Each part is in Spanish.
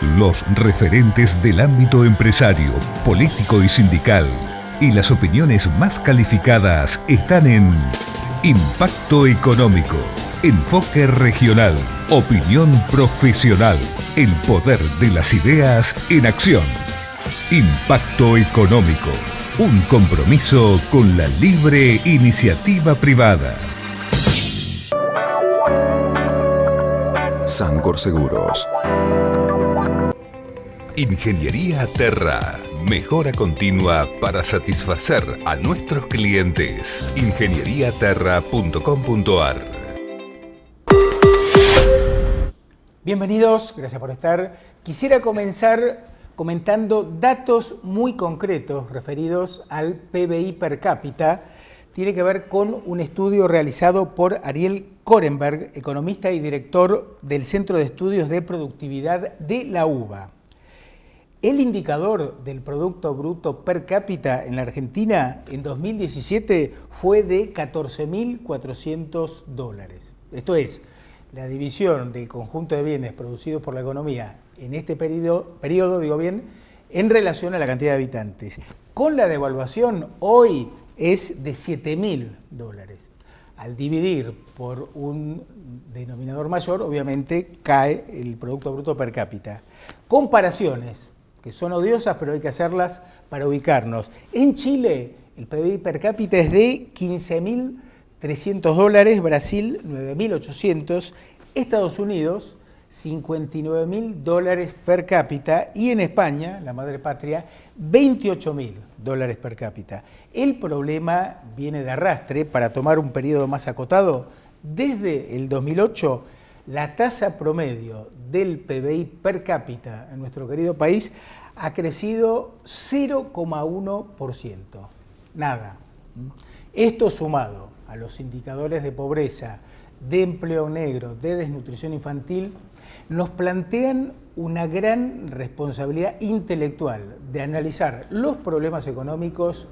Los referentes del ámbito empresario, político y sindical y las opiniones más calificadas están en Impacto Económico, enfoque regional, opinión profesional, el poder de las ideas en acción. Impacto Económico, un compromiso con la libre iniciativa privada. Sancor Seguros. Ingeniería Terra. Mejora continua para satisfacer a nuestros clientes. ingenieriaterra.com.ar. Bienvenidos, gracias por estar. Quisiera comenzar comentando datos muy concretos referidos al PBI per cápita. Tiene que ver con un estudio realizado por Ariel Korenberg, economista y director del Centro de Estudios de Productividad de la UBA. El indicador del Producto Bruto per cápita en la Argentina en 2017 fue de $14.400. Esto es, la división del conjunto de bienes producidos por la economía en este periodo, en relación a la cantidad de habitantes. Con la devaluación, hoy es de $7.000. Al dividir por un denominador mayor, obviamente cae el Producto Bruto per cápita. Comparaciones que son odiosas, pero hay que hacerlas para ubicarnos. En Chile, el PBI per cápita es de $15.300, Brasil $9.800, Estados Unidos $59.000 per cápita y en España, la madre patria, $28.000 per cápita. El problema viene de arrastre. Para tomar un periodo más acotado, desde el 2008, la tasa promedio del PBI per cápita en nuestro querido país ha crecido 0,1%. Nada. Esto sumado a los indicadores de pobreza, de empleo negro, de desnutrición infantil, nos plantean una gran responsabilidad intelectual de analizar los problemas económicos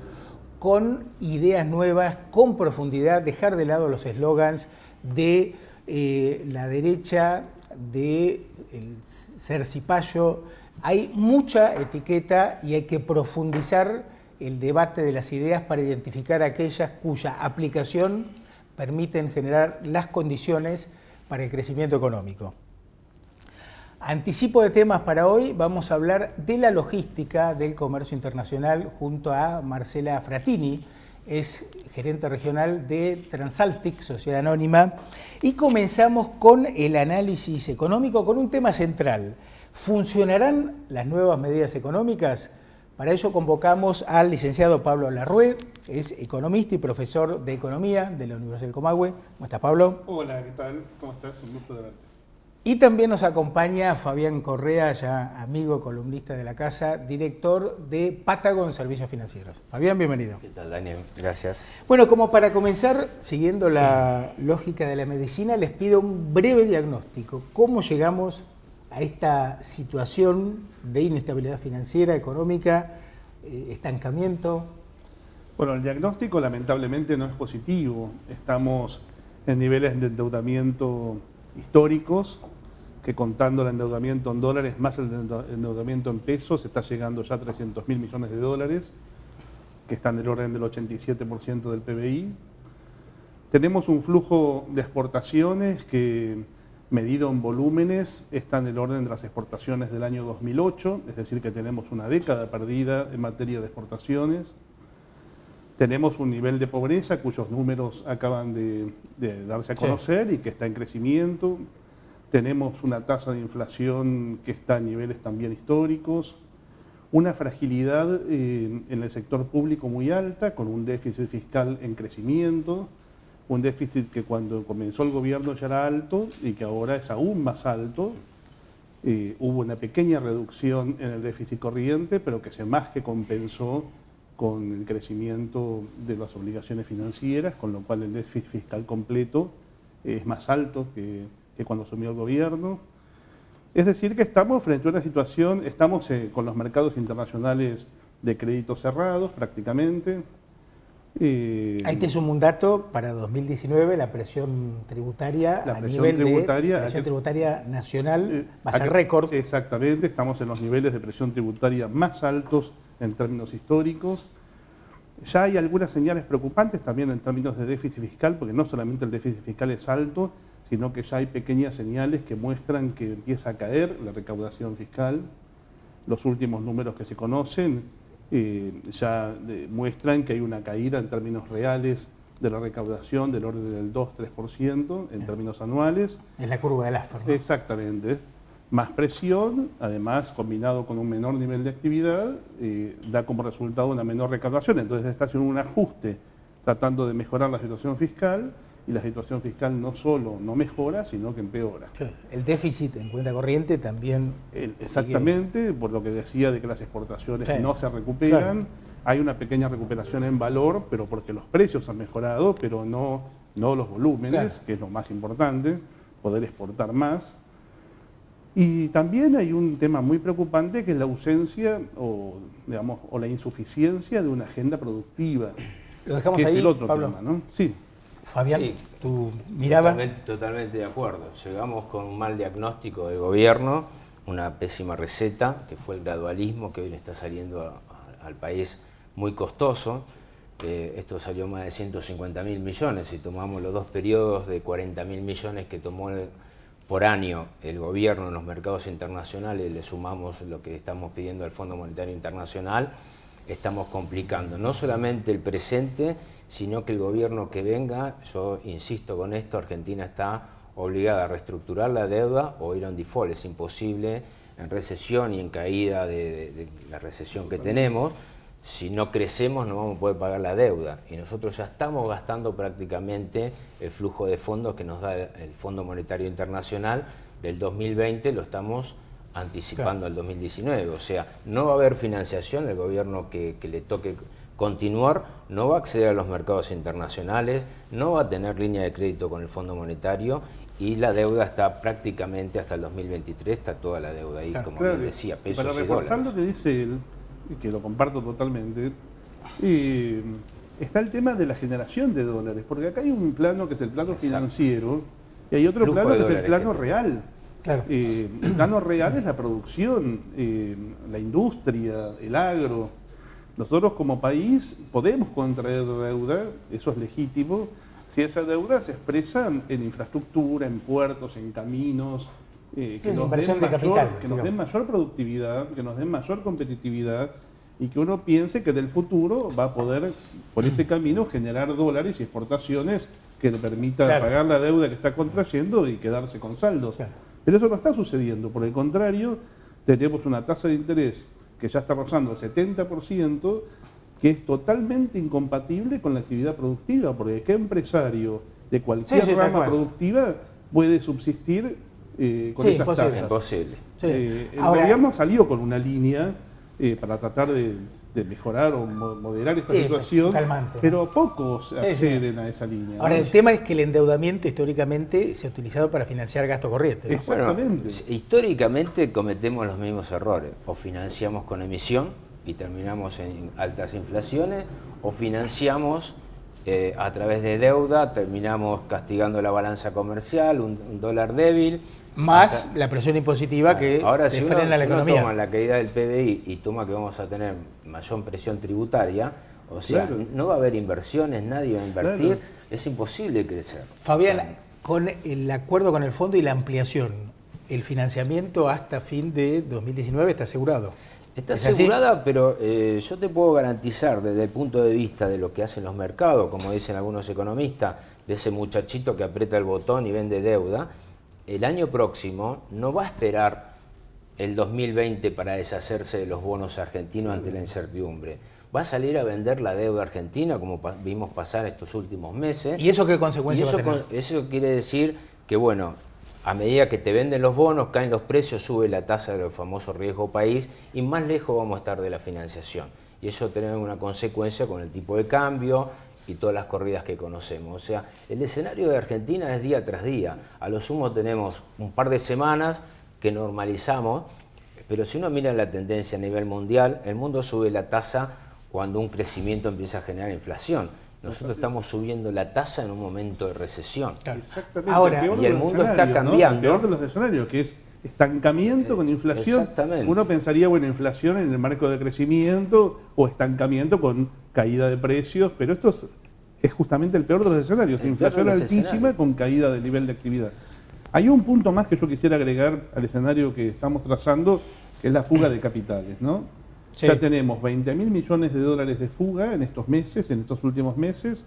con ideas nuevas, con profundidad, dejar de lado los eslogans de la derecha, de el ser cipayo. Hay mucha etiqueta y hay que profundizar el debate de las ideas para identificar aquellas cuya aplicación permiten generar las condiciones para el crecimiento económico. Anticipo de temas para hoy, vamos a hablar de la logística del comercio internacional junto a Marcela Fratini, es gerente regional de Transaltic, Sociedad Anónima, y comenzamos con el análisis económico con un tema central. ¿Funcionarán las nuevas medidas económicas? Para ello convocamos al licenciado Pablo Larrué, es economista y profesor de Economía de la Universidad del Comahue. ¿Cómo estás, Pablo? Hola, ¿qué tal? ¿Cómo estás? Un gusto de verte. Y también nos acompaña Fabián Correa, ya amigo, columnista de la casa, director de Patagon Servicios Financieros. Fabián, bienvenido. ¿Qué tal, Daniel? Gracias. Bueno, como para comenzar, siguiendo la lógica de la medicina, les pido un breve diagnóstico. ¿Cómo llegamos a esta situación de inestabilidad financiera, económica, estancamiento? Bueno, el diagnóstico lamentablemente no es positivo. Estamos en niveles de endeudamiento históricos, que contando el endeudamiento en dólares más el endeudamiento en pesos, está llegando ya a $300.000 millones, que está en el orden del 87% del PBI. Tenemos un flujo de exportaciones que, medido en volúmenes, está en el orden de las exportaciones del año 2008, es decir, que tenemos una década perdida en materia de exportaciones. Tenemos un nivel de pobreza cuyos números acaban de darse a conocer y que está en crecimiento. Tenemos una tasa de inflación que está a niveles también históricos. Una fragilidad en el sector público muy alta, con un déficit fiscal en crecimiento. Un déficit que cuando comenzó el gobierno ya era alto y que ahora es aún más alto. Hubo una pequeña reducción en el déficit corriente, pero que se más que compensó con el crecimiento de las obligaciones financieras, con lo cual el déficit fiscal completo es más alto que cuando asumió el gobierno. Es decir, que estamos frente a una situación, estamos con los mercados internacionales de créditos cerrados prácticamente, Ahí te sumo un dato, para 2019 la presión tributaria presión tributaria nacional va a ser récord. Exactamente, estamos en los niveles de presión tributaria más altos en términos históricos. Ya hay algunas señales preocupantes también en términos de déficit fiscal, porque no solamente el déficit fiscal es alto, sino que ya hay pequeñas señales que muestran que empieza a caer la recaudación fiscal. Los últimos números que se conocen ya muestran que hay una caída en términos reales de la recaudación del orden del 2-3% en términos anuales. Es la curva del Laffer, ¿no? Exactamente. Más presión, además combinado con un menor nivel de actividad, da como resultado una menor recaudación. Entonces se está haciendo un ajuste tratando de mejorar la situación fiscal, y la situación fiscal no solo no mejora, sino que empeora. Sí, el déficit en cuenta corriente también... Exactamente, por lo que decía de que las exportaciones no se recuperan, claro. Hay una pequeña recuperación en valor, pero porque los precios han mejorado, pero no los volúmenes, claro, que es lo más importante, poder exportar más. Y también hay un tema muy preocupante, que es la ausencia o la insuficiencia de una agenda productiva. Lo dejamos ahí, es el otro Pablo. tema, ¿no? Sí. Fabián, sí, ¿tú mirabas? Totalmente de acuerdo. Llegamos con un mal diagnóstico del gobierno, una pésima receta, que fue el gradualismo, que hoy le está saliendo al país muy costoso. Esto salió más de 150.000 millones. Si tomamos los dos periodos de 40.000 millones que tomó por año el gobierno en los mercados internacionales, le sumamos lo que estamos pidiendo al Fondo Monetario Internacional, estamos complicando no solamente el presente, sino que el gobierno que venga, yo insisto con esto, Argentina está obligada a reestructurar la deuda o ir a un default. Es imposible en recesión y en caída de la recesión que tenemos. Si no crecemos no vamos a poder pagar la deuda, y nosotros ya estamos gastando prácticamente el flujo de fondos que nos da el Fondo Monetario Internacional del 2020, lo estamos anticipando al 2019, o sea, no va a haber financiación. El gobierno que le toque continuar no va a acceder a los mercados internacionales, no va a tener línea de crédito con el Fondo Monetario, y la deuda está prácticamente hasta el 2023, está toda la deuda ahí, como bien decía, pesos y dólares. Para reforzar lo que dice él, y que lo comparto totalmente, está el tema de la generación de dólares, porque acá hay un plano que es el plano financiero, y hay otro plano que es el plano real. Claro. El plano real es la producción, la industria, el agro. Nosotros como país podemos contraer deuda, eso es legítimo, si esa deuda se expresa en infraestructura, en puertos, en caminos, que nos den mayor productividad, que nos den mayor competitividad, y que uno piense que del futuro va a poder, por ese camino, generar dólares y exportaciones que le permita pagar la deuda que está contrayendo y quedarse con saldos. Claro. Pero eso no está sucediendo, por el contrario, tenemos una tasa de interés que ya está rozando el 70%, que es totalmente incompatible con la actividad productiva, porque ¿qué empresario de cualquier rama productiva puede subsistir con esas tasas? Es imposible. El gobierno salió con una línea para tratar de mejorar o moderar esta situación, calmante, pero pocos acceden a esa línea. Ahora, el tema es que el endeudamiento históricamente se ha utilizado para financiar gasto corriente, ¿no? Exactamente. Bueno, históricamente cometemos los mismos errores, o financiamos con emisión y terminamos en altas inflaciones, o financiamos a través de deuda, terminamos castigando la balanza comercial, un dólar débil. Más la presión impositiva que ahora, si frena la economía. Toma la caída del PBI y toma que vamos a tener mayor presión tributaria, o sea, no va a haber inversiones, nadie va a invertir, es imposible crecer. Fabián, con el acuerdo con el fondo y la ampliación, ¿el financiamiento hasta fin de 2019 está asegurado? Está asegurada, pero yo te puedo garantizar desde el punto de vista de lo que hacen los mercados, como dicen algunos economistas, de ese muchachito que aprieta el botón y vende deuda, el año próximo no va a esperar el 2020 para deshacerse de los bonos argentinos ante la incertidumbre. Va a salir a vender la deuda argentina, como vimos pasar estos últimos meses. ¿Y eso qué consecuencias va a tener? Eso quiere decir que, bueno, a medida que te venden los bonos, caen los precios, sube la tasa del famoso riesgo país, y más lejos vamos a estar de la financiación. Y eso tiene una consecuencia con el tipo de cambio y todas las corridas que conocemos. O sea, el escenario de Argentina es día tras día. A lo sumo tenemos un par de semanas que normalizamos, pero si uno mira la tendencia a nivel mundial, el mundo sube la tasa cuando un crecimiento empieza a generar inflación. Nosotros estamos subiendo la tasa en un momento de recesión. Claro. Exactamente. Ahora, peor y de el los mundo está escenarios, ¿no? cambiando. El peor de los escenarios, que es estancamiento con inflación. Exactamente. Uno pensaría, bueno, inflación en el marco de crecimiento o estancamiento con caída de precios, pero esto es justamente el peor de los escenarios. El Inflación peor de los altísima escenarios. con caída del nivel de actividad. Hay un punto más que yo quisiera agregar al escenario que estamos trazando, que es la fuga de capitales, ¿no? Sí. Ya tenemos 20.000 millones de dólares de fuga en estos meses, en estos últimos meses,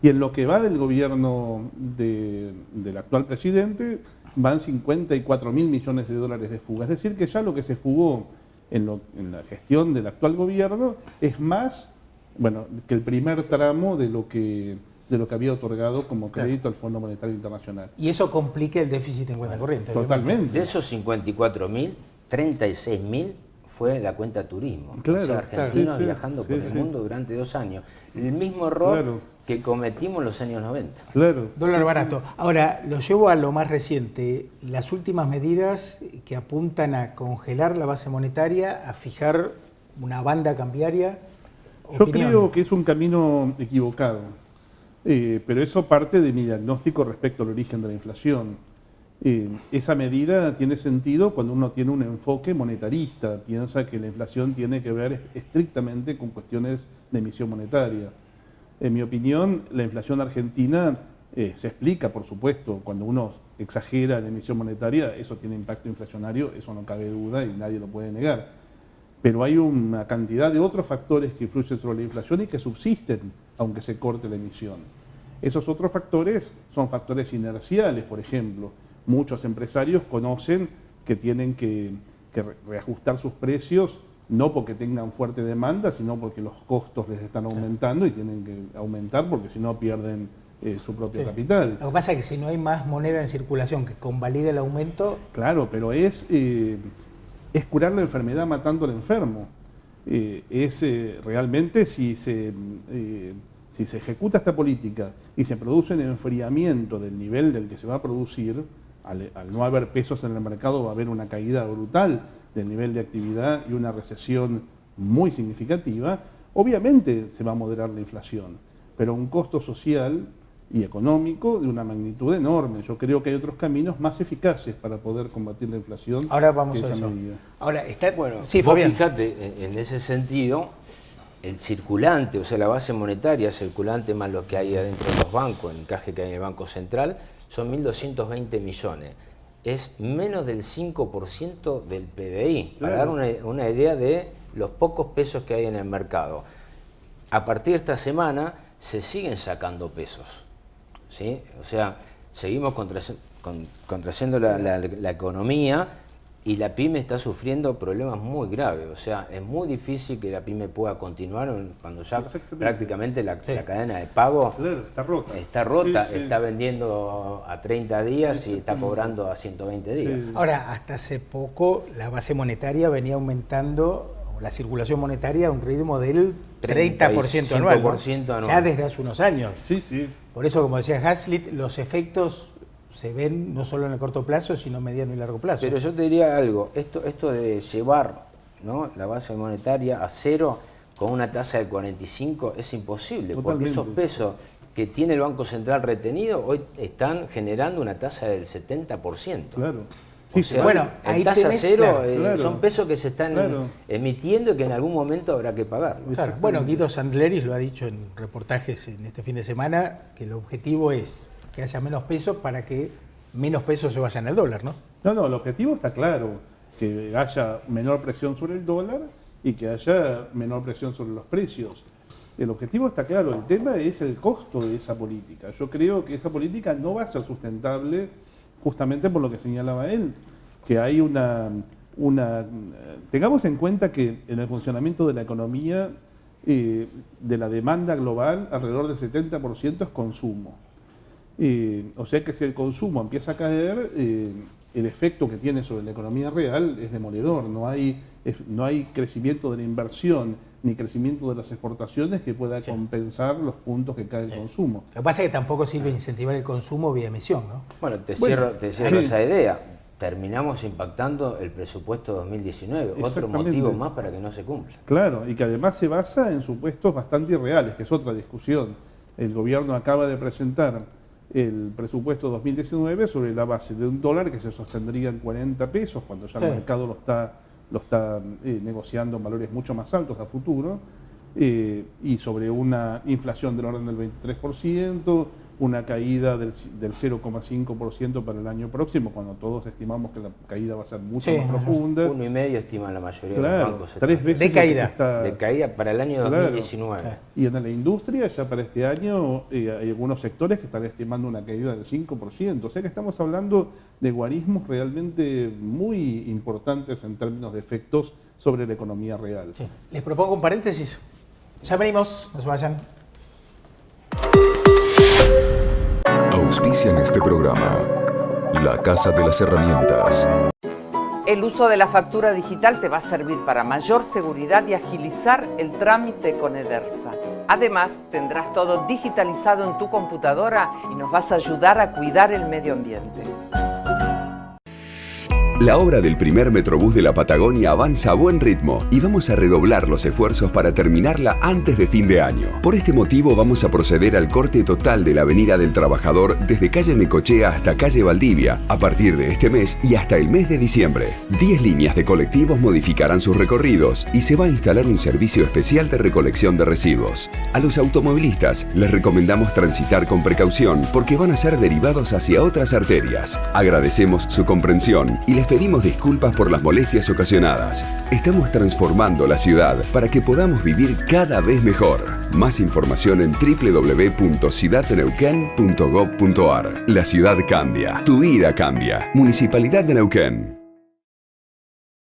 y en lo que va del gobierno del actual presidente van 54.000 millones de dólares de fuga. Es decir, que ya lo que se fugó en la gestión del actual gobierno es más, bueno, que el primer tramo de lo que había otorgado como crédito al Fondo Monetario Internacional. Y eso complica el déficit en cuenta corriente. obviamente. Totalmente. De esos 54.000, 36.000 fue la cuenta turismo. Claro, o sea, argentinos claro, sí, viajando sí, por el sí. mundo durante 2 años. El mismo error Claro. que cometimos en los años 90. Claro. Dólar barato. Ahora, lo llevo a lo más reciente. Las últimas medidas que apuntan a congelar la base monetaria, a fijar una banda cambiaria. Yo Opinión. creo que es un camino equivocado, pero eso parte de mi diagnóstico respecto al origen de la inflación. Esa medida tiene sentido cuando uno tiene un enfoque monetarista, piensa que la inflación tiene que ver estrictamente con cuestiones de emisión monetaria. En mi opinión, la inflación argentina se explica, por supuesto, cuando uno exagera la emisión monetaria, eso tiene impacto inflacionario, eso no cabe duda y nadie lo puede negar. Pero hay una cantidad de otros factores que influyen sobre la inflación y que subsisten, aunque se corte la emisión. Esos otros factores son factores inerciales, por ejemplo. Muchos empresarios conocen que tienen que reajustar sus precios, no porque tengan fuerte demanda, sino porque los costos les están aumentando y tienen que aumentar porque si no pierden su propio Sí. capital. Lo que pasa es que si no hay más moneda en circulación que convalide el aumento, Claro, pero es curar la enfermedad matando al enfermo. Realmente si se ejecuta esta política y se produce un enfriamiento del nivel del que se va a producir, al no haber pesos en el mercado va a haber una caída brutal del nivel de actividad y una recesión muy significativa, obviamente se va a moderar la inflación, pero un costo social y económico de una magnitud enorme. Yo creo que hay otros caminos más eficaces para poder combatir la inflación. ahora vamos que a esa eso. medida. Ahora, está. Bueno, sí, vos Fabián. fíjate, en ese sentido, el circulante, o sea, la base monetaria circulante más lo que hay adentro de los bancos, el encaje que hay en el Banco Central, son 1.220 millones. Es menos del 5% del PBI, para dar una idea de los pocos pesos que hay en el mercado. A partir de esta semana se siguen sacando pesos, ¿sí? O sea, seguimos contrayendo la economía y la PYME está sufriendo problemas muy graves. O sea, es muy difícil que la PYME pueda continuar cuando ya prácticamente la cadena de pago Claro, está rota. está rota, Sí, sí. está vendiendo a 30 días y está cobrando a 120 días. Sí. Ahora, hasta hace poco la base monetaria venía aumentando, o la circulación monetaria a un ritmo del 30% anual, ¿no? 35% anual. Ya desde hace unos años. Sí, sí. Por eso, como decía Hazlitt, los efectos se ven no solo en el corto plazo, sino mediano y largo plazo. Pero yo te diría algo, esto de llevar, ¿no?, la base monetaria a cero con una tasa del 45 es imposible, porque Totalmente. esos pesos que tiene el Banco Central retenido hoy están generando una tasa del 70%. Claro. O Sí, sea, sí. Bueno, en ahí tasa tenés, cero claro, claro. son pesos que se están Claro. emitiendo y que en algún momento habrá que pagar. Claro. Bueno, Guido Sandleris lo ha dicho en reportajes en este fin de semana, que el objetivo es que haya menos pesos para que menos pesos se vayan al dólar, ¿no? No, el objetivo está claro, que haya menor presión sobre el dólar y que haya menor presión sobre los precios. El objetivo está claro, el tema es el costo de esa política. Yo creo que esa política no va a ser sustentable justamente por lo que señalaba él, que hay tengamos en cuenta que en el funcionamiento de la economía, de la demanda global, alrededor del 70% es consumo. O sea que si el consumo empieza a caer, el efecto que tiene sobre la economía real es demoledor. No hay crecimiento de la inversión ni crecimiento de las exportaciones que pueda compensar los puntos que cae el consumo. Lo que pasa es que tampoco sirve incentivar el consumo vía emisión, ¿no? Bueno, te cierro sí. esa idea. Terminamos impactando el presupuesto 2019. Otro Exactamente. motivo más para que no se cumpla. Claro, y que además se basa en supuestos bastante irreales, que es otra discusión. El gobierno acaba de presentar el presupuesto 2019 sobre la base de un dólar que se sostendría en 40 pesos, cuando ya el mercado lo está negociando en valores mucho más altos a futuro, y sobre una inflación del orden del 23%, una caída del 0,5% para el año próximo, cuando todos estimamos que la caída va a ser mucho más profunda. 1,5 estiman la mayoría de los bancos. 3 veces de caída. De caída para el año 2019. Y en la industria, ya para este año, hay algunos sectores que están estimando una caída del 5%. O sea que estamos hablando de guarismos realmente muy importantes en términos de efectos sobre la economía real. Sí. Les propongo un paréntesis. Ya venimos, no se vayan. Auspician este programa La Casa de las Herramientas. El uso de la factura digital te va a servir para mayor seguridad y agilizar el trámite con Edersa. Además, tendrás todo digitalizado en tu computadora y nos vas a ayudar a cuidar el medio ambiente. La obra del primer Metrobús de la Patagonia avanza a buen ritmo y vamos a redoblar los esfuerzos para terminarla antes de fin de año. Por este motivo vamos a proceder al corte total de la Avenida del Trabajador desde calle Necochea hasta calle Valdivia a partir de este mes y hasta el mes de diciembre. 10 líneas de colectivos modificarán sus recorridos y se va a instalar un servicio especial de recolección de residuos. A los automovilistas les recomendamos transitar con precaución porque van a ser derivados hacia otras arterias. Agradecemos su comprensión y les pedimos disculpas por las molestias ocasionadas. Estamos transformando la ciudad para que podamos vivir cada vez mejor. Más información en www.ciudaddeneuquén.gov.ar. La ciudad cambia. Tu vida cambia. Municipalidad de Neuquén.